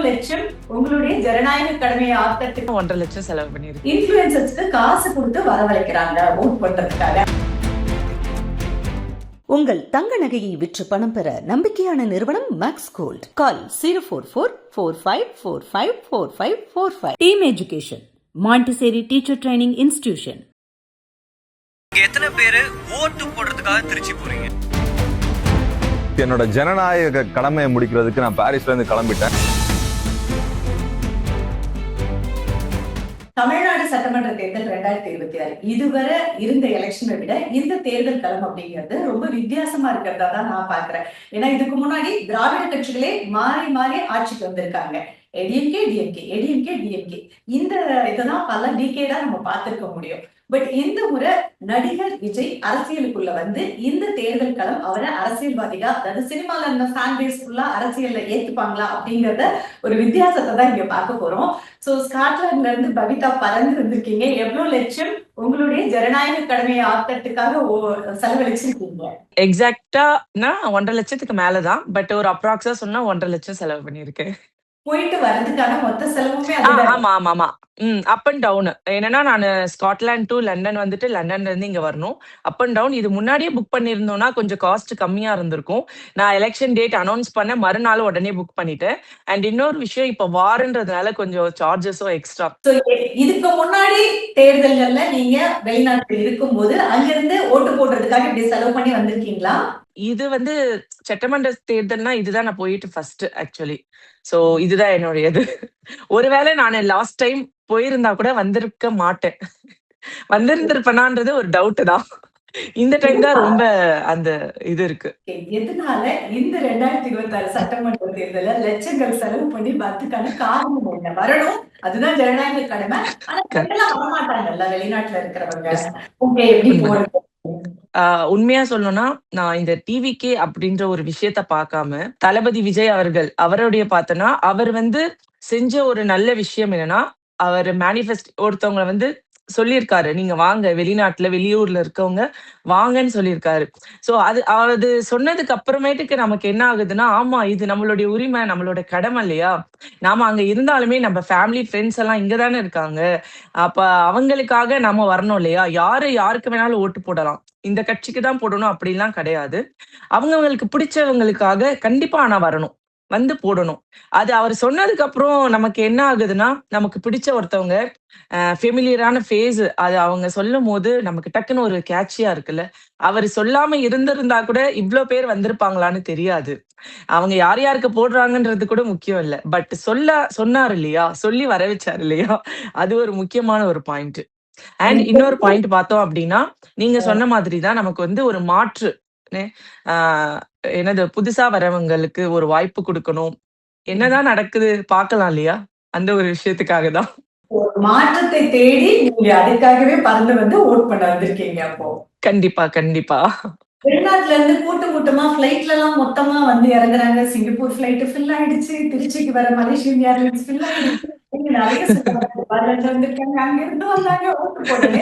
லட்சம் உங்களுடைய ஜனநாயக கடமையை ஆக்கத்துக்கு 1.5 லட்சம் செலவு பண்ணிருக்கு. இன்ஃபுளுசர்ஸ்க்கு காசு கொடுத்து வரவழைக்கிறாங்க ஓட் பண்றதுக்காக. உங்கள் தங்க நகையை விற்று பணம் பெற நம்பிக்கையான நிறுவனம் Max Gold. Call 04445454545. Team education, Montessori teacher training institution. எத்தனை பேரு ஓட்டு போடுறதுக்காக திருச்சி போறீங்க? என்னோட ஜனநாயக கடமையை முடிக்கிறதுக்கு நான் பாரிஸ்ல இருந்து கிளம்பிட்டேன். தமிழ்நாடு சட்டமன்ற தேர்தல் 2026 இதுவரை இருந்த எலெக்ஷனை விட இந்த தேர்தல் களம் அப்படிங்கிறது ரொம்ப வித்தியாசமா இருக்கிறதா தான் நான் பாக்குறேன். ஏன்னா இதுக்கு முன்னாடி திராவிட கட்சிகளே மாறி மாறி ஆட்சிக்கு வந்திருக்காங்க. ஏடிஎம்கே டிஎம்கே இந்த இதெல்லாம் பல டிகேடா நம்ம பார்த்திருக்க முடியும். பட் இந்த முறை நடிகர் விஜய் அரசியலுக்குள்ள வந்து இந்த தேர்தல் களம் அவரை அரசியல்வாதியா, அதாவது சினிமால இருந்த ஃபேன் பேஸ் ஃபுல்லா அரசியல்ல ஏத்துப்பாங்களா அப்படிங்கறத ஒரு வித்தியாசத்தை தான் இங்க பார்க்க போறோம். சோ ஸ்காட்லாண்ட்ல இருந்து பவிதா பறந்து வந்திருக்கீங்க. எவ்வளவு லட்சம் உங்களுடைய ஜனநாயக கடமையை ஆக்கத்துக்காக செலவழிச்சிருக்கீங்க? எக்ஸாக்டா 1.5 லட்சத்துக்கு மேலதான். பட் ஒரு அப்ராக்ஸா சொன்னா 1.5 லட்சம் செலவு பண்ணிருக்கேன். போயிட்டு வர்றதுக்கான மொத்த செலவுமே ஆமா. Up and down. என்னன்னா நான் ஸ்காட்லாந்து டு லண்டன் வந்துட்டு லண்டன்ல இருந்து இங்க வரணும். Up and down. இது முன்னாடியே புக் பண்ணிருந்தோம்னா கொஞ்சம் காஸ்ட் கம்மியா இருந்திருக்கும். நான் எலெக்ஷன் டேட் அனௌன்ஸ் பண்ண மறுநாள் உடனே புக் பண்ணிட்டேன். அண்ட் இன்னொரு விஷயம், இப்ப வாரன்றதுனால கொஞ்சம் சார்ஜஸும் எக்ஸ்ட்ரா. இதுக்கு முன்னாடி தேர்தல்கள்ல நீங்க வெளிநாட்டுல இருக்கும்போது அங்கிருந்து ஓட்டு போடுறதுக்காக இப்படி செலவு பண்ணி வந்திருக்கீங்களா? இது வந்து சட்டமன்ற தேர்தல்னா இதுதான் நான் போயிட்டு ஃபர்ஸ்ட் ஆக்சுவலி. சோ இதுதான் என்னுடையது. ஒருவேளை நான் லாஸ்ட் டைம் போயிருந்தா கூட வந்திருக்க மாட்டேன். வந்திருந்திருப்பேனான்றது ஒரு டவுட் தான். இந்த டைம் தான் ரொம்ப அந்த இது இருக்கு. எதனால இந்த 2026 சட்டமன்ற தேர்தல லட்சங்கள் செலவு பண்ணி வரதுக்கான காரணம் என்ன? வரணும், அதுதான் ஜனநாயக கடமை. ஆனா வரமாட்டாங்கல்ல வெளிநாட்டுல இருக்கிறவங்க. எப்படி போறது? உண்மையா சொல்லணும்னா நான் இந்த டிவிகே அப்படின்ற ஒரு விஷயத்த பார்க்காம தளபதி விஜய் அவர்கள் அவருடைய பார்த்தனா அவர் வந்து செஞ்ச ஒரு நல்ல விஷயம் என்னன்னா, அவர் மேனிஃபெஸ்ட் ஒருத்தவங்க வந்து சொல்லியிருக்காரு, நீங்க வாங்க வெளிநாட்டுல வெளியூர்ல இருக்கவங்க வாங்கன்னு சொல்லியிருக்காரு. சோ அது சொன்னதுக்கு அப்புறமேட்டுக்கு நமக்கு என்ன ஆகுதுன்னா, ஆமா இது நம்மளுடைய உரிமை, நம்மளோட கடமை இல்லையா? நாம அங்க இருந்தாலுமே நம்ம ஃபேமிலி ஃப்ரெண்ட்ஸ் எல்லாம் இங்கதானே இருக்காங்க. அப்ப அவங்களுக்காக நம்ம வரணும் இல்லையா? யாருக்கு வேணாலும் ஓட்டு போடலாம். இந்த கட்சிக்கு தான் போடணும் அப்படிலாம் கிடையாது. அவங்களுக்கு பிடிச்சவங்களுக்காக கண்டிப்பா ஆனா வரணும், வந்து போடணும். அது அவர் சொன்னதுக்கு அப்புறம் நமக்கு என்ன ஆகுதுன்னா, நமக்கு பிடிச்ச ஒருத்தவங்க ஃபெமிலியரான ஃபேஸ் அது அவங்க சொல்லும் போது நமக்கு டக்குன்னு ஒரு கேட்சியா இருக்குல்ல. அவர் சொல்லாம இருந்திருந்தா கூட இவ்ளோ பேர் வந்திருப்பாங்களான்னு தெரியாது. அவங்க யாருக்கு போடுறாங்கன்றது கூட முக்கியம் இல்ல. பட் சொன்னாரு இல்லையா? சொல்லி வர வச்சாரு இல்லையா? அது ஒரு முக்கியமான ஒரு பாயிண்ட். அண்ட் இன்னொரு பாயிண்ட் பார்த்தோம் அப்படின்னா, நீங்க சொன்ன மாதிரி தான் நமக்கு வந்து ஒரு மாற்று என்னது புதுசா வரவங்களுக்கு ஒரு வாய்ப்பு கொடுக்கணும். என்னதான் நடக்குது பார்க்கலாம் இல்லையா? அந்த ஒரு விஷயத்துக்காக தான். ஒரு மாற்றத்தை தேடி நீங்க அதுக்காகவே பறந்து வந்து ஓட் பண்ண வந்திருக்கீங்க. அப்போ கண்டிப்பா வெளிநாட்டுல இருந்து கூட்டமா பிளைட்ல எல்லாம் மொத்தமா வந்து இறங்குறாங்க. சிங்கப்பூர் பிளைட் ஃபில் ஆயிடுச்சு, திருச்சிக்கு வர மலேசியன் ஏர்லைன்ஸ் ஃபில் ஆயிடுச்சு. நிறைய வந்திருக்காங்க, அங்க இருந்து வந்தாங்க ஓட்டு போடுங்க.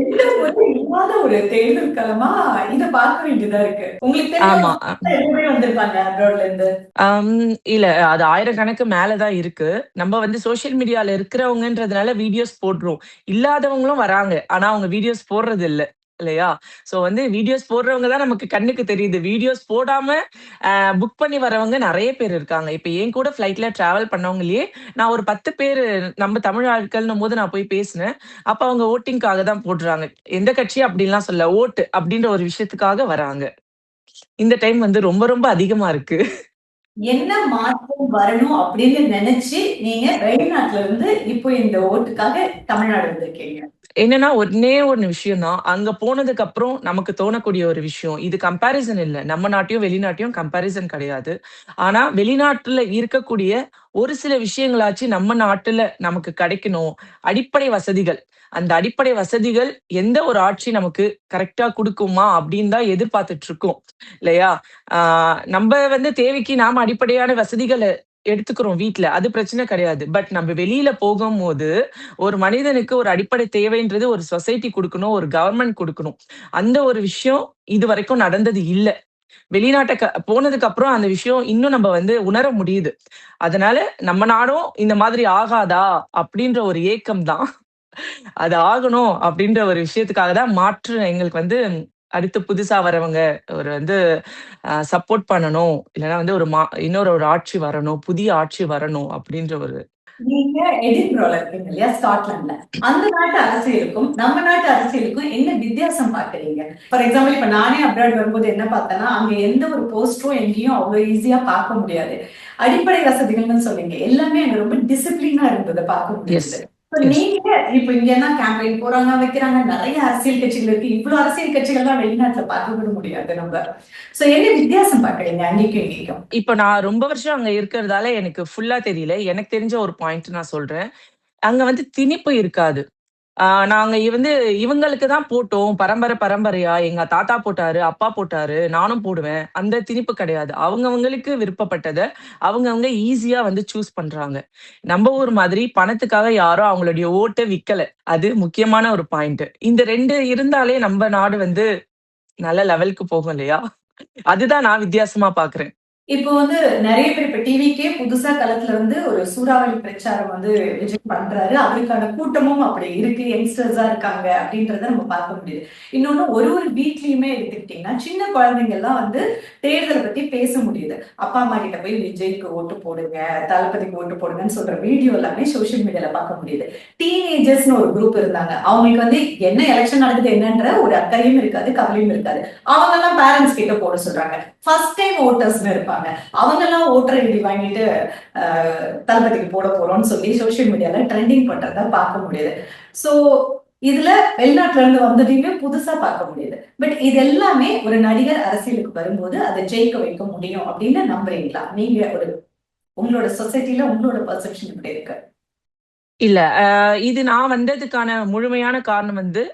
எந்த ஒரு இல்லாத ஒரு தேர்தல் களமா இத பார்க்க வேண்டியதா இருக்கு. உங்களுக்கு தெரியும் வந்திருப்பாங்க அப்ராட்ல இருந்து. இல்ல அது ஆயிரக்கணக்கு மேலதான் இருக்கு. நம்ம வந்து சோசியல் மீடியால இருக்கிறவங்கன்றதுனால வீடியோஸ் போடுறோம். இல்லாதவங்களும் வராங்க. ஆனா அவங்க வீடியோஸ் போடுறது இல்லையா? சோ வந்து வீடியோஸ் போடுறவங்க தான் நமக்கு கண்ணுக்கு தெரியுது. வீடியோஸ் போடாம புக் பண்ணி வரவங்க நிறைய பேர் இருக்காங்க. இப்ப என் கூட ஃபிளைட்ல டிராவல் பண்ணவங்களே நான் ஒரு 10 பேர் நம்ம தமிழ் ஆட்கள்னும் போது நான் போய் பேசினேன். அப்ப அவங்க ஓட்டிங்காக தான் போடுறாங்க. எந்த கட்சி அப்படின்லாம் சொல்ல, ஓட்டு அப்படின்ற ஒரு விஷயத்துக்காக வராங்க. இந்த டைம் வந்து ரொம்ப ரொம்ப அதிகமா இருக்கு. என்ன மாற்றம் வரணும் அப்படின்னு நினைச்சு நீங்க வெளிநாட்டுல இருந்து இப்போ இந்த ஓட்டுக்காக தமிழ்நாடு வந்திருக்கீங்க? என்னன்னா ஒன்னே ஒண்ணு விஷயம் தான். அங்க போனதுக்கு அப்புறம் நமக்கு தோணக்கூடிய ஒரு விஷயம். இது கம்பேரிசன் இல்ல. நம்ம நாட்டையும் வெளிநாட்டையும் கம்பேரிசன் கிடையாது. ஆனா வெளிநாட்டுல இருக்கக்கூடிய ஒரு சில விஷயங்களாச்சு நம்ம நாட்டுல நமக்கு கிடைக்கணும். அடிப்படை வசதிகள். அந்த அடிப்படை வசதிகள் எந்த ஒரு ஆட்சி நமக்கு கரெக்ட்டா குடுக்குமா அப்படின்னு தான் எதிர்பார்த்துட்டு இருக்கோம். இல்லையா? நம்ம வந்து தேவைக்கு நாம அடிப்படையான வசதிகள எடுத்துக்கிறோம் வீட்ல. அது பிரச்சனை கிடையாது. பட் நம்ம வெளியில போகும்போது ஒரு மனிதனுக்கு ஒரு அடிப்படை தேவைன்றது ஒரு சொசைட்டி குடுக்கணும், ஒரு கவர்ன்மெண்ட் குடுக்கணும். அந்த ஒரு விஷயம் இதுவரைக்கும் நடந்தது இல்ல. போனதுக்கு அப்புறம் அந்த விஷயம் இன்னும் நம்ம வந்து உணர முடியுது. அதனால நம்ம நாடும் இந்த மாதிரி ஆகாதா அப்படின்ற ஒரு ஏக்கம் தான். அது ஆகணும் அப்படின்ற ஒரு விஷயத்துக்காக தான் மாற்று எங்களுக்கு வந்து அடுத்து புதுசா வரவங்க ஒரு வந்து சப்போர்ட் பண்ணணும். இல்லன்னா வந்து இன்னொரு ஒரு ஆட்சி வரணும். புதிய ஆட்சி வரணும் அப்படின்ற ஒரு நீங்க எடின்பரோல இருக்கீங்க இல்லையா, ஸ்காட்லாந்துல. அந்த நாட்டு அரசியலுக்கும் நம்ம நாட்டு அரசியலுக்கும் என்ன வித்தியாசம் பாக்குறீங்க? ஃபார் எக்ஸாம்பிள் இப்ப நானே அப்ராட் வரும்போது என்ன பார்த்தேன்னா, அங்க எந்த ஒரு போஸ்டும் எங்கேயும் அவ்வளவு ஈஸியா பார்க்க முடியாது. அடிப்படை வசதிகள்னு சொன்னீங்க, எல்லாமே அங்க ரொம்ப டிசிப்ளினா இருந்ததை பார்க்க எஸ். முடியுது. இப்ப எஸ். நீங்க இப்ப இங்க என்ன கேம்பெயின் போறாங்க, வைக்கிறாங்க, நிறைய அரசியல் கட்சிகள் இருக்கு. இவ்வளவு அரசியல் கட்சிகள் தான் வெளிநாட்டுல பார்க்க கூட முடியாது நம்ம. சோ என்ன வித்தியாசம் பாக்குறீங்க அங்கேயும் இங்கேயும்? இப்ப நான் ரொம்ப வருஷம் அங்க இருக்கிறதால எனக்கு ஃபுல்லா தெரியல. எனக்கு தெரிஞ்ச ஒரு பாயிண்ட் நான் சொல்றேன். அங்க வந்து திணிப்பு இருக்காது. நாங்க வந்து இவங்களுக்கு தான் போட்டோம். பரம்பரையா எங்க தாத்தா போட்டாரு, அப்பா போட்டாரு, நானும் போடுவேன். அந்த திணிப்பு கிடையாது. அவங்கவங்களுக்கு விருப்பப்பட்டத அவங்கவங்க ஈஸியா வந்து சூஸ் பண்றாங்க. நம்ம ஊர் மாதிரி பணத்துக்காக யாரும் அவங்களுடைய ஓட்ட விக்கல. அது முக்கியமான ஒரு பாயிண்ட். இந்த 2 இருந்தாலே நம்ம நாடு வந்து நல்ல லெவலுக்கு போகும் இல்லையா? அதுதான் நான் வித்தியாசமா பார்க்குறேன். இப்போ வந்து நிறைய பேர் இப்ப டிவிக்கே புதுசா களத்துல வந்து ஒரு சூறாவளி பிரச்சாரம் வந்து விஜய் பண்றாரு. அவருக்கான கூட்டமும் அப்படி இருக்கு, யங்ஸ்டர்ஸா இருக்காங்க அப்படின்றத நம்ம பார்க்க முடியுது. இன்னொன்னு ஒரு வீட்லயுமே எடுத்துக்கிட்டீங்கன்னா சின்ன குழந்தைங்க எல்லாம் வந்து தேர்தலை பத்தி பேச முடியுது. அப்பா அம்மா கிட்ட போய் விஜய்க்கு ஓட்டு போடுங்க, தளபதிக்கு ஓட்டு போடுங்கன்னு சொல்ற வீடியோ எல்லாமே சோசியல் மீடியால பார்க்க முடியுது. டீனேஜர்ஸ்னு ஒரு குரூப் இருந்தாங்க. அவங்களுக்கு வந்து என்ன எலெக்ஷன் நடக்குது என்னன்ற ஒரு அக்கறையும் இருக்காது, கவலையும் இருக்காது. அவங்க எல்லாம் பேரண்ட்ஸ் கிட்ட போட சொல்றாங்க. ஃபர்ஸ்ட் டைம் ஓட்டர்ஸ்னு இருப்பாங்க. அவங்க எல்லாம் ஓட்டர் ஐடி வாங்கிட்டு தளபதிக்கு போட போறோம்னு சொல்லி சோசியல் மீடியால ட்ரெண்டிங் பண்றத பார்க்க முடியுது. சோ இதுல வெளிநாட்டுல இருந்து வந்ததையுமே புதுசா பார்க்க முடியுது. பட் இது எல்லாமே ஒரு நடிகர் அரசியலுக்கு வரும்போது அதை ஜெயிக்க வைக்க முடியும் அப்படின்னு நம்புறீங்களா? நீங்க உங்களோட சொசைட்டில உங்களோட பெர்செப்ஷன் எப்படி இருக்கு? இல்ல. இது நான் வந்ததுக்கான முழுமையான காரணம் வந்து,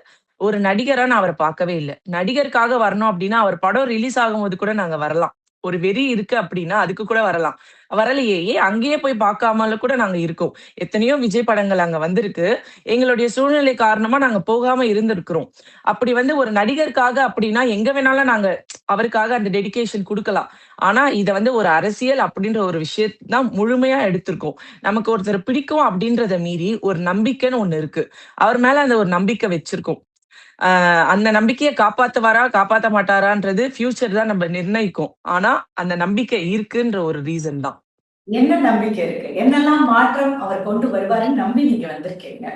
ஒரு நடிகரா நான் அவர பார்க்கவே இல்ல. நடிகருக்காக வரணும் அப்டின்னா, அவர் படம் ரிலீஸ் ஆகும்போது கூட நாங்க வரலாம். ஒரு வெறி இருக்கு அப்டின்னா, அதுக்கு கூட வரலாம். வரலையே! ஏன் அங்கேயே போய் பார்க்காமல கூட நாங்க இருக்கோம். எத்தனையோ விஜய் படங்கள் அங்க வந்திருக்கு. எங்களுடைய சூழ்நிலை காரணமா நாங்க போகாம இருந்திருக்கிறோம். அப்படி வந்து ஒரு நடிகருக்காக அப்டின்னா, எங்க வேணாலும் நாங்க அவருக்காக அந்த டெடிகேஷன் குடுக்கலாம். ஆனா, இத வந்து ஒரு அரசியல் அப்டின்ற ஒரு விஷயத்த தான் முழுமையா எடுத்திருக்கோம். நமக்கு ஒருத்தர பிடிக்கும் அப்டின்றத மீறி ஒரு நம்பிக்கைன்னு ஒண்ணு இருக்கு. அவர் மேல அந்த ஒரு நம்பிக்கை வச்சிருக்கோம். அந்த நம்பிக்கைய காப்பாத்துவாரா, காப்பாத்த மாட்டாரான்றது ஃபியூச்சர் தான் நம்ம நிர்ணயிக்கும். ஆனா, அந்த நம்பிக்கை இருக்குன்ற ஒரு ரீசன் தான். என்ன நம்பிக்கை இருக்கு? என்னெல்லாம் மாற்றம் அவர் கொண்டு வருவாருன்னு நம்பி நீங்க வந்திருக்கீங்க?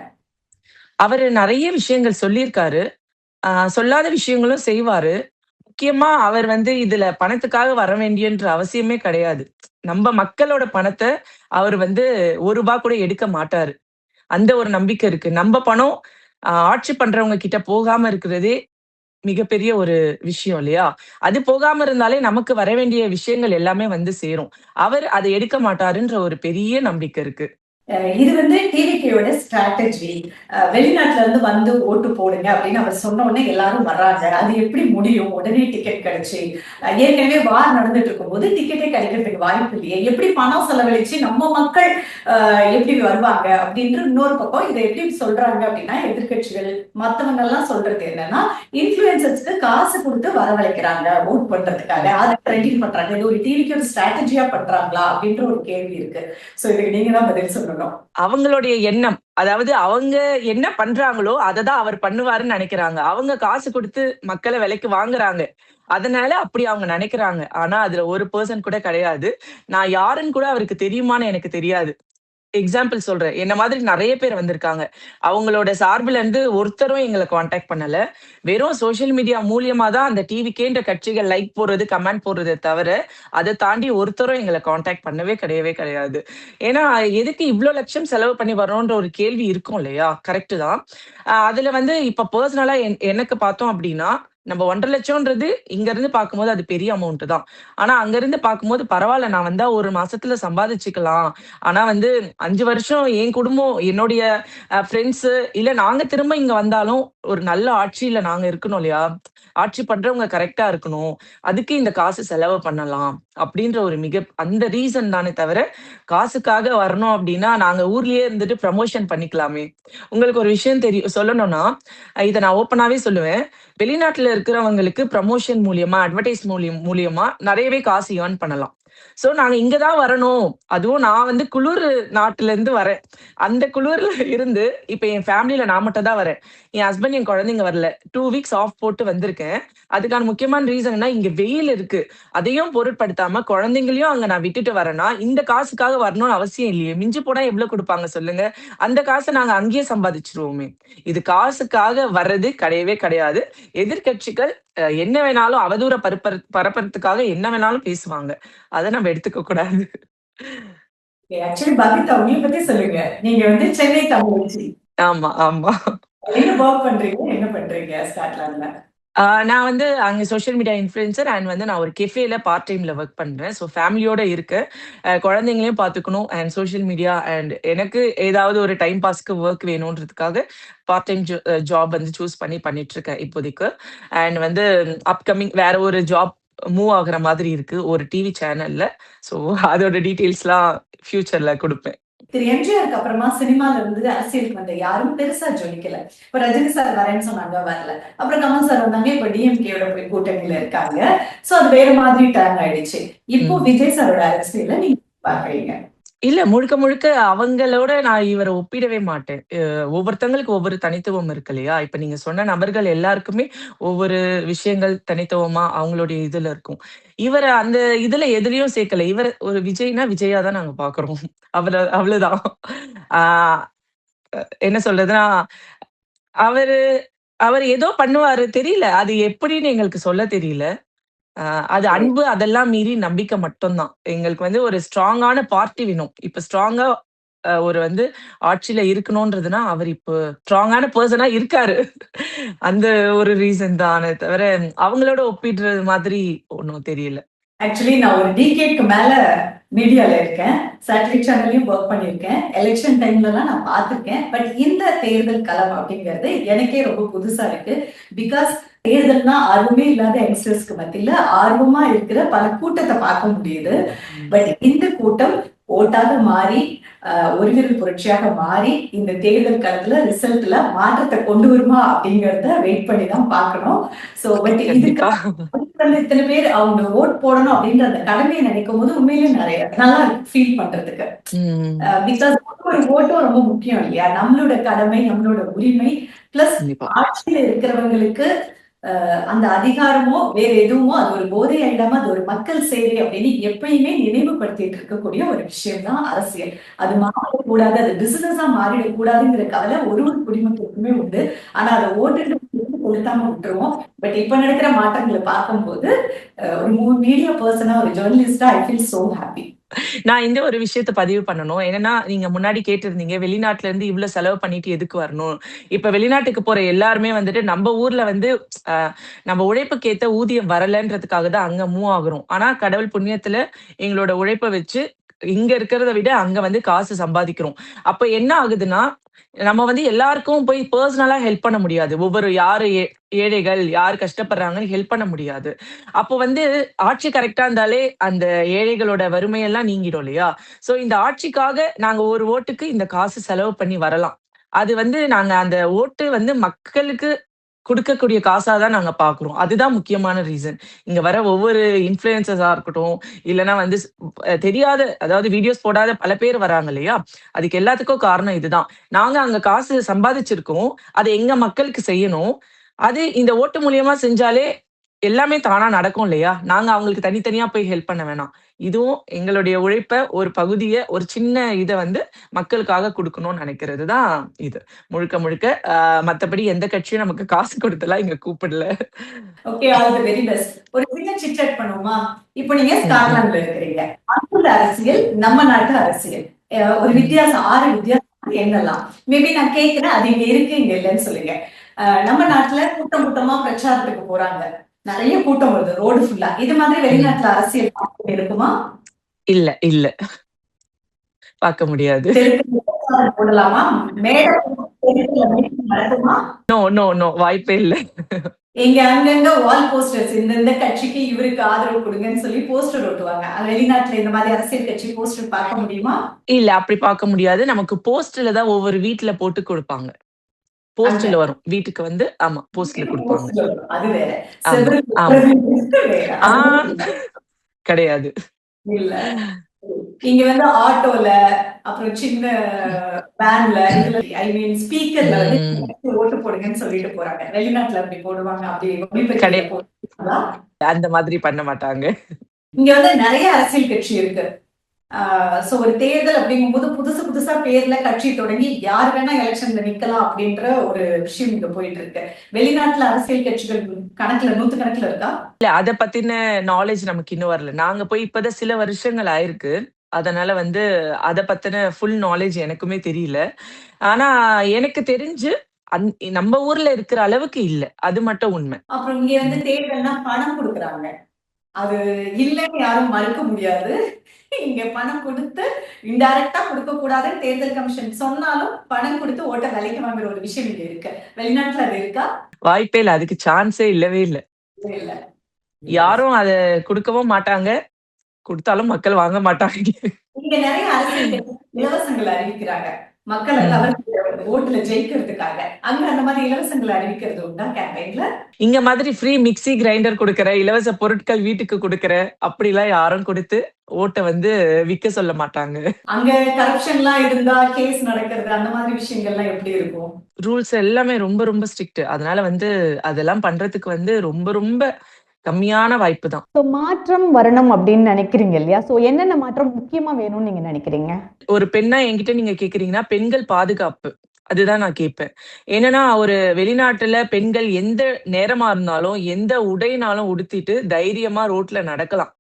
அவரு நெறைய விஷயங்கள் சொல்லியிருக்காரு. சொல்லாத விஷயங்களும் செய்வாரு. முக்கியமா அவர் வந்து இதுல பணத்துக்காக வர வேண்டியன்ற அவசியமே கிடையாது. நம்ம மக்களோட பணத்த அவர் வந்து ரூ. 1 கூட எடுக்க மாட்டாரு. அந்த ஒரு நம்பிக்கை இருக்கு. நம்ப பணம் ஆட்சி பண்றவங்க கிட்ட போகாம இருக்கிறதே மிகப்பெரிய ஒரு விஷயம் இல்லையா? அது போகாம இருந்தாலே நமக்கு வர வேண்டிய விஷயங்கள் எல்லாமே வந்து சேரும். அவர் அத எடுக்க மாட்டாருன்ற ஒரு பெரிய நம்பிக்கை இருக்கு. இது வந்து டிவிகேயோட ஸ்ட்ராட்டஜி. வெளிநாட்டுல இருந்து வந்து ஓட்டு போடுங்க அப்படின்னு அவர் சொன்ன உடனே எல்லாரும் வர்றாங்க. அது எப்படி முடியும்? உடனே டிக்கெட் கிடைச்சு ஏற்கனவே வார் நடந்துட்டு இருக்கும்போது டிக்கெட்டே கிடைக்கிறதுக்கு வாய்ப்பு இல்லையே, எப்படி பணம் செலவழிச்சு நம்ம மக்கள் எப்படி வருவாங்க அப்படின்ற இன்னொரு பக்கம் இதை எப்படி சொல்றாங்க அப்படின்னா, எதிர்கட்சிகள் மத்தவங்க எல்லாம் சொல்றது என்னன்னா, இன்ஃபுளுசர்ஸ்க்கு காசு கொடுத்து வரவழைக்கிறாங்க ஓட் பண்றதுக்காக, அதை ட்ரெண்டிங் பண்றாங்க. இது ஒரு டிவிக்கு ஒரு ஸ்ட்ராட்டஜியா பண்றாங்களா அப்படின்ற ஒரு கேள்வி இருக்கு. சோ இதுக்கு நீங்க தான் பதில் சொல்லணும். அவங்களுடைய எண்ணம். அதாவது அவங்க என்ன பண்றாங்களோ, அததான் அவர் பண்ணுவாருன்னு நெனைக்கிறாங்க. அவங்க காசு குடுத்து மக்கள விலைக்கு வாங்குறாங்க. அதனால அப்படி அவங்க நெனைக்கிறாங்க. ஆனா அதுல 1% கூட கிடையாது. நான் யாருன்னு கூட அவருக்கு தெரியுமான்னு எனக்கு தெரியாது. எக்ஸாம்பிள் சொல்றேன். என்ன மாதிரி நெறைய பேர் வந்திருக்காங்க. அவங்களோட சார்புல இருந்து ஒருத்தரும் எங்கள கான்டாக்ட் பண்ணல. வெறும் சோசியல் மீடியா மூலியமா தான் அந்த டிவிக்கேன்ற கட்சிகள் லைக் போடுறது, கமெண்ட் போடுறதே தவிர, அத தாண்டி ஒருத்தரும் எங்கள கான்டாக்ட் பண்ணவே கிடையவே கிடையாது. ஏன்னா, எதுக்கு இவ்ளோ லட்சம் செலவு பண்ணி வரோன்ற ஒரு கேள்வி இருக்கும் இல்லையா? கரெக்ட்டு தான். அதுல வந்து இப்ப பெர்சனலா எனக்கு பார்த்தோம் அப்டின்னா, நம்ம 1,50,000ன்றது இங்க இருந்து பார்க்கும்போது அது பெரிய அமௌண்ட் தான். ஆனா அங்க இருந்து பார்க்கும்போது பரவால்ல, நான் வந்தா 1 மாசத்துல சம்பாதிச்சுக்கலாம். ஆனா வந்து 5 வருஷம் என் குடும்பம், என்னுடைய ஃப்ரெண்ட்ஸ் இல்ல நாங்க திரும்ப இங்க வந்தாலும் ஒரு நல்ல ஆட்சியில நாங்க இருக்கணும் இல்லையா? ஆட்சி பண்றவங்க கரெக்ட்டா இருக்கணும். அதுக்கு இந்த காசு செலவு பண்ணலாம். அப்படின்ற ஒரு அந்த ரீசன் தானே தவிர, காசுக்காக வரணும் அப்படின்னா, நாங்க ஊர்லயே இருந்துட்டு ப்ரமோஷன் பண்ணிக்கலாமே. உங்களுக்கு ஒரு விஷயம் சொல்லணும்னா, இத நான் ஓப்பனாவே சொல்லுவேன். வெளிநாட்டுல இருக்கிறவங்களுக்கு ப்ரமோஷன் மூலியமா, அட்வர்டைஸ் மூலியமா நெறையவே காசு ஏர்ன் பண்ணலாம். சோ நாங்க இங்க தான் வரணும். அதுவும் நான் வந்து குளிர் நாட்டுல இருந்து வரேன். அந்த குளிர்ல இருந்து இப்ப என் ஃபேமிலில நான் மட்டும் தான் வரேன். என் ஹஸ்பண்ட், என் குழந்தைங்க வரல. 2 வீக்ஸ் ஆஃப் போட்டு வந்திருக்கேன். அதுக்கான முக்கியமான ரீசன் என்ன, இங்க வெயில் இருக்கு. அதையும் பொருட்படுத்தாம குழந்தைங்களையும் அங்க நான் விட்டுட்டு வரேன்னா, இந்த காசுக்காக வரணும்னு அவசியம் இல்லையே. மிஞ்சி போனா எவ்வளவு குடுப்பாங்க சொல்லுங்க? அந்த காச நாங்க அங்கேயே சம்பாதிச்சுருவோமே. இது காசுக்காக வர்றது கிடையவே கிடையாது. எதிர்க்கட்சிகள் என்ன வேணாலும் அவதூற பரப்புறதுக்காக என்ன வேணாலும் பேசுவாங்க. அத நம்ம எடுத்துக்க கூடாது. ஆக்சுவலி பபிதா உங்கள பத்தி சொல்லுங்க. நீங்க வந்து சென்னை தமிழச்சி. ஆமா, ஆமா. என்ன வொர்க் பண்றீங்க? என்ன பண்றீங்க ஸ்காட்லாண்ட்ல? நான் வந்து அங்க சோசியல் மீடியா இன்ஃப்ளூயன்சர் அண்ட் வந்து நான் ஒரு கெஃபேல பார்ட் டைம்ல வொர்க் பண்றேன். ஸோ ஃபேமிலியோட இருக்கேன். குழந்தைங்களையும் பார்த்துக்கணும் அண்ட் சோசியல் மீடியா அண்ட் எனக்கு ஏதாவது ஒரு டைம் பாஸ்க்கு வொர்க் வேணுன்றதுக்காக பார்ட் டைம் ஜாப் வந்து சூஸ் பண்ணிட்டு இருக்கேன் இப்போதைக்கு. அண்ட் வந்து அப்கமிங் வேற ஒரு ஜாப் மூவ் ஆகுற மாதிரி இருக்கு. ஒரு டிவி சேனல்ல. ஸோ அதோட டீட்டெயில்ஸ்லாம் ஃபியூச்சர்ல குடுப்பேன். திரு எம்ஜிஆருக்கு அப்புறமா சினிமால இருந்து அரசியலுக்கு வந்த யாரும் பெருசா ஜொலிக்கல. இப்ப ரஜினி சார் வரேன்னு சொன்னாங்க, வரல. அப்புறம் கமல் சார் வந்தாங்க, இப்ப டிஎம்கேயோட போய் கூட்டணியில இருக்காங்க. சோ அது வேற மாதிரி டர்ன் ஆயிடுச்சு. இப்போ விஜய் சாரோட அரசியல நீங்க பாக்குறீங்க? இல்ல. முழுக்க முழுக்க அவங்களோட நான் இவர ஒப்பிடவே மாட்டேன். ஒவ்வொருத்தங்களுக்கு ஒவ்வொரு தனித்துவம் இருக்கு இல்லையா? இப்ப நீங்க சொன்ன நபர்கள் எல்லாருக்குமே ஒவ்வொரு விஷயங்கள் தனித்துவமா அவங்களுடைய இதுல இருக்கும். இவர அந்த இதுல எதுலயும் சேர்க்கல. ஒரு விஜய்னா விஜயா தான் நாங்க பார்க்குறோம். அவ்வளவுதான். ஆ என்ன சொல்றதுன்னா, அவரு அவரு ஏதோ பண்ணுவாரு தெரியல. அது எப்படின்னு எங்களுக்கு சொல்ல தெரியல. அ அது அன்பு அதெல்லாம் மீறி நம்பிக்கை மட்டும் தான். எங்களுக்கு வந்து ஒரு ஸ்ட்ராங்கான பார்ட்டி வேணும். இப்ப ஸ்ட்ராங்கா ஒரு வந்து ஆட்சியில இருக்கணும்ன்றதுன்னா, அவர் இப்போ ஸ்ட்ராங்கான பெர்சனா இருக்காரு. அந்த ஒரு ரீசன் தானே தவிர, அவங்களோட ஒப்பிடுறது மாதிரி ஒண்ணும் தெரியல. ஆக்சுவலி நான் ஒரு டிகேட்க்கு மேல மீடியால இருக்கேன். சேட்டலைட் சேனல்லையும் ஒர்க் பண்ணியிருக்கேன். எலெக்ஷன் டைம்லலாம் நான் பார்த்திருக்கேன். பட் இந்த தேர்தல் களம் அப்படிங்கிறது எனக்கே ரொம்ப புதுசா இருக்கு. பிகாஸ் தேர்தல்னா ஆர்வமே இல்லாத யங்ஸ்டர்ஸ்க்கு மத்தியில ஆர்வமா இருக்கிற பல கூட்டத்தை பார்க்க முடியுது. பட் இந்த கூட்டம் ஓட்டாக மாறி ஒரு விரல் புரட்சியாக மாறி இந்த தேர்தல் களத்துல ரிசல்ட்ல மாற்றத்தை கொண்டு வருமா அப்படிங்கறத வெயிட் பண்ணி தான் பார்க்கணும். சோ பட் இதுக்கு இத்தனை பேர் அவங்க ஓட் போடணும் அப்படின்ற அந்த கடமையை நினைக்கும் போது உண்மையிலேயே நிறைய நல்லா ஃபீல் பண்றதுக்கு. பிகாஸ் ஒரு ஓட்டும் ரொம்ப முக்கியம் இல்லையா? நம்மளோட கடமை, நம்மளோட உரிமை, பிளஸ் ஆட்சியில இருக்கிறவங்களுக்கு அந்த அதிகாரமோ வேற எதுவுமோ அது ஒரு போதை ஆயிடாம அது ஒரு மக்கள் சேவை அப்படின்னு எப்பயுமே நினைவுபடுத்திட்டு இருக்கக்கூடிய ஒரு விஷயம் தான் அரசியல். அது மாறிடக்கூடாது, அது பிசினஸா மாறிடக்கூடாதுங்கிற கவலை ஒரு குடிமக்களுக்குமே உண்டு. ஆனா அதை ஓட்டு கொடுத்தாம விட்டுருவோம். பட் இப்ப நடக்கிற மாற்றங்களை பார்க்கும்போது ஒரு மீடியா பர்சனா, ஒரு ஜேர்னலிஸ்டா ஐ ஃபீல் சோ ஹாப்பி. நான் இந்த ஒரு விஷயத்த பதிவு பண்ணணும். என்னன்னா, நீங்க முன்னாடி கேட்டிருந்தீங்க, வெளிநாட்டுல இருந்து இவ்ளோ செலவு பண்ணிட்டு எதுக்கு வரணும்? இப்ப வெளிநாட்டுக்கு போற எல்லாருமே வந்துட்டு நம்ம ஊர்ல வந்து நம்ம உழைப்புக்கு ஏத்த ஊதியம் வரலன்றதுக்காக தான் அங்க மூவ் ஆகுறோம். ஆனா கடவுள் புண்ணியத்துல எங்களோட உழைப்ப வச்சு இங்க இருக்கிறத விட அங்க வந்து காசு சம்பாதிக்கிறோம். அப்ப என்ன ஆகுதுன்னா, நம்ம வந்து எல்லாருக்கும் போய் பெர்சனலா ஹெல்ப் பண்ண முடியாது. யாரு ஏழைகள், யார் கஷ்டப்படுறாங்கன்னு ஹெல்ப் பண்ண முடியாது. அப்போ வந்து ஆட்சி கரெக்ட்டா இருந்தாலே அந்த ஏழைகளோட வறுமையெல்லாம் நீங்கிடும் இல்லையா? சோ இந்த ஆட்சிக்காக நாங்க ஒரு ஓட்டுக்கு இந்த காசு செலவு பண்ணி வரலாம். அது வந்து நாங்க அந்த ஓட்டு வந்து மக்களுக்கு குடுக்கக்கூடிய காசா தான் நாங்க பார்க்குறோம். அதுதான் முக்கியமான ரீசன். இங்க வர ஒவ்வொரு இன்ஃப்ளூயன்சர்ஸா இருக்கட்டும், இல்லன்னா வந்து தெரியாத அதாவது வீடியோஸ் போடாத பல பேர் வராங்க இல்லையா? அதுக்கு எல்லாத்துக்கும் காரணம் இதுதான். நாங்க அங்க காசு சம்பாதிச்சிருக்கோம். அத எங்க மக்களுக்கு செய்யணும். அது இந்த ஓட்டு மூலியமா செஞ்சாலே எல்லாமே தானா நடக்கும் இல்லையா? நாங்க அவங்களுக்கு தனித்தனியா போய் ஹெல்ப் பண்ண வேணாம். இதுவும் எங்களுடைய உழைப்ப ஒரு பகுதிய, ஒரு சின்ன இத வந்து மக்களுக்காக குடுக்கணும்னு நெனைக்கிறது தான் இது. முழுக்க முழுக்க மத்தபடி எந்த கட்சியும் நமக்கு காசு குடுத்துலாம் இங்க கூப்பிடல. Okay, all the very best. ஒரு சின்ன சிட்-சாட் பண்ணுவோமா? இப்போ நீங்க ஸ்காட்லாண்ட்ல இருக்கிறீங்க. அங்குள்ள அரசியல், நம்ம நாட்டு அரசியல். ஒரு வித்தியாசம், 6 வித்தியாசம் என்னலாம்? மேபி நான் கேட்கிறேன், அது இங்க இருக்கு, இங்க இல்லைன்னு சொல்லுங்க. நம்ம நாட்டுல கூட்டம் கூட்டமா பிரச்சாரத்துக்கு போறாங்க. நிறைய கூட்டம் வருது ரோடு ஃபுல்லா. இது மாதிரி வெளிநாட்டுல அரசியல் இருக்குமா? இல்ல, இல்ல. பார்க்க முடியாது. போடலாமா? நடக்குமா? நோ நோ நோ வாய்ப்பே இல்ல. இங்க அங்கங்க வால் போஸ்டர்ஸ் இந்த கட்சிக்கு இவருக்கு ஆதரவு கொடுங்கன்னு சொல்லி போஸ்டர் ஒட்டுவாங்க. வெளிநாட்டுல இந்த மாதிரி அரசியல் கட்சி போஸ்டர் பார்க்க முடியுமா? இல்ல அப்படி பார்க்க முடியாது. நமக்கு போஸ்ட்ல தான் ஒவ்வொரு வீட்ல போட்டு குடுப்பாங்க. போஸ்ட்ல அங்க வரும். வீட்டுக்கு வந்து ஆமா போஸ்ட்ல குடுப்பாங்க. போஸ்டர் அது வேற. ஆமா, செவருக்கு ஆமா. வேற. ஆ அது கிடையாது. இல்ல. இங்க வந்து ஆட்டோல, அப்புறம் சின்ன வேன்ல, இதுல ஐ மீன் ஸ்பீக்கர்ல வந்து ம். ஓட்டு போடுங்கன்னு சொல்லிட்டு போறாங்க. வெளிநாட்டுல அப்படி போடுவாங்க. அப்படி கடை ஒளிபெருக்கில போடுவாங்களா? அந்த மாதிரி பண்ண மாட்டாங்க. இங்க வந்து நிறைய அரசியல் கட்சி இருக்கு. சோ ஒரு தேர்தல் அப்படிங்கும்போது புதுசு புதுசா பேர்ல கட்சி தொடங்கி யார் வேணா எலெக்ஷன்ல நிக்கலாம் அப்படின்ற ஒரு விஷயம் இங்க போயிட்டு இருக்கு. வெளிநாட்டுல அரசியல் கட்சிகள் கணக்குல 100 கணக்குல இருக்கா? இல்ல அத பத்தின நாலேட்ஜ் நமக்கு இன்னும் வரல. நாங்க போய் இப்பதான் சில வருஷங்கள் ஆயிருக்கு. அதனால வந்து அத பத்தின ஃபுல் நாலேட்ஜ் எனக்குமே தெரியல. ஆனா எனக்கு தெரிஞ்சு நம்ம ஊர்ல இருக்கிற அளவுக்கு இல்ல. அது மட்டும் உண்மை. அப்புறம் இங்க வந்து ம். தேர்தல்னா பணம் கொடுக்குறாங்க. அது இல்லைன்னு யாரும் மறுக்க முடியாது. இங்க பணம் கொடுத்து இன்டைரக்டா கொடுக்க கூடாதுன்னு தேர்தல் கமிஷன் சொன்னாலும் பணம் கொடுத்து ஓட்ட விலைக்கு வாங்குற ஒரு விஷயம் இங்க இருக்கு. வெளிநாட்டுல அது இருக்கா? வாய்ப்பே இல்ல. அதுக்கு சான்ஸே இல்லவே இல்ல. இல்ல. யாரும் அத குடுக்கவும் மாட்டாங்க. குடுத்தாலும் மக்கள் வாங்க மாட்டாங்க. இங்க நிறைய அரசியல் கட்சி இலவசங்கள் அறிவிக்கிறாங்க. மக்களை ம். கவர்ந்து ஓட்டுல ஜெயிக்கிறதுக்காக. அங்க அந்த மாதிரி இலவசங்கள் அறிவிக்கிறது உண்டா கேம்பெயின்ல? இங்க மாதிரி ஃப்ரீ மிக்ஸி, கிரைண்டர் குடுக்குற, இலவச பொருட்கள் வீட்டுக்கு குடுக்குற, அப்படிலாம் யாரும் குடுத்து ஓட்ட வந்து விக்க சொல்ல மாட்டாங்க. அங்க கரப்ஷன்லாம் இருந்தா கேஸ் நடக்கிறது அந்த மாதிரி விஷயங்கள்லாம் எப்படி இருக்கும்? ரூல்ஸ் எல்லாமே ரொம்ப ரொம்ப ஸ்ட்ரிக்ட். அதனால வந்து அதெல்லாம் பண்றதுக்கு வந்து ரொம்ப ரொம்ப கம்மியான வாய்ப்பு தான். ஸோ மாற்றம் வரணும் அப்படின்னு நினைக்கிறீங்க இல்லையா? ஸோ என்னென்ன மாற்றம் முக்கியமா வேணும்னு நீங்க நினைக்கிறீங்க? ஒரு பெண்ணா என்கிட்ட நீங்க கேக்குறீங்கன்னா, பெண்கள் பாதுகாப்பு. அதுதான் நான் கேட்பேன். என்னன்னா, ஒரு வெளிநாட்டுல பெண்கள் எந்த நேரமா இருந்தாலும், எந்த உடைனாலும் உடுத்திட்டு தைரியமா ரோட்ல நடக்கலாம்.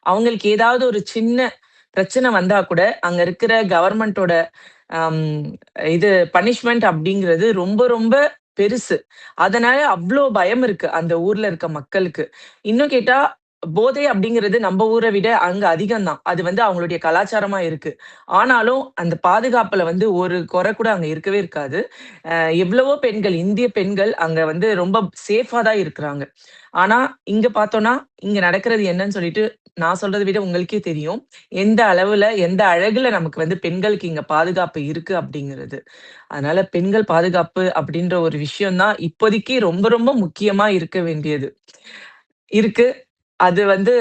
அவங்களுக்கு ஏதாவது ஒரு சின்ன பிரச்சனை வந்தா கூட, அங்க இருக்கிற கவர்மெண்ட்டோட அம் இது பனிஷ்மென்ட் அப்படிங்கிறது ரொம்ப ரொம்ப பெருசு. அதனால அவ்ளோ பயம் இருக்கு அந்த ஊர்ல இருக்க மக்களுக்கு. இன்னும் கேட்டா, போதை அப்படிங்கிறது நம்ப ஊர விட அங்க அதிகம் தான். அது வந்து அவங்களுடைய கலாச்சாரமா இருக்கு. ஆனாலும் அந்த பாதுகாப்புல வந்து ஒரு குறை கூட அங்க இருக்கவே இருக்காது. எவ்வளவோ பெண்கள், இந்திய பெண்கள் அங்க வந்து ரொம்ப சேஃபா தான் இருக்கிறாங்க. ஆனா, இங்க பார்த்தோம்னா, இங்க நடக்கிறது என்னன்னு சொல்லிட்டு நான் சொல்றத விட உங்களுக்கே தெரியும். எந்த அளவுல, எந்த அழகுல நமக்கு வந்து பெண்களுக்கு இங்க பாதுகாப்பு இருக்கு அப்படிங்கிறது. அதனால பெண்கள் பாதுகாப்பு அப்படின்ற ஒரு விஷயம் தான் இப்போதைக்கு ரொம்ப ரொம்ப முக்கியமா இருக்க வேண்டியது. இருக்கு. அது வந்து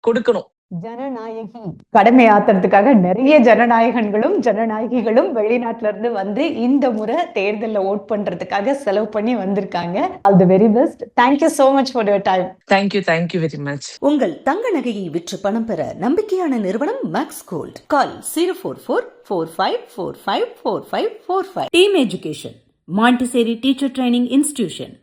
கொடுக்கணும். ஜனநாயகி கடமை ஆத்துறதுக்காக நிறைய ஜனநாயகன்களும் ஜனநாயகிகளும் வெளிநாட்டுல இருந்து வந்து இந்த முறை தேர்தல்ல ஓட் பண்றதுக்காக செலவு பண்ணி வந்திருக்காங்க. All the very best. Thank you so much for your time. Thank you very much. உங்கள் தங்க நகையை விற்று பணம் பெற நம்பிக்கையான நிறுவனம் Max Gold. Call 04445454545. Team Education, Montessori Teacher Training Institution.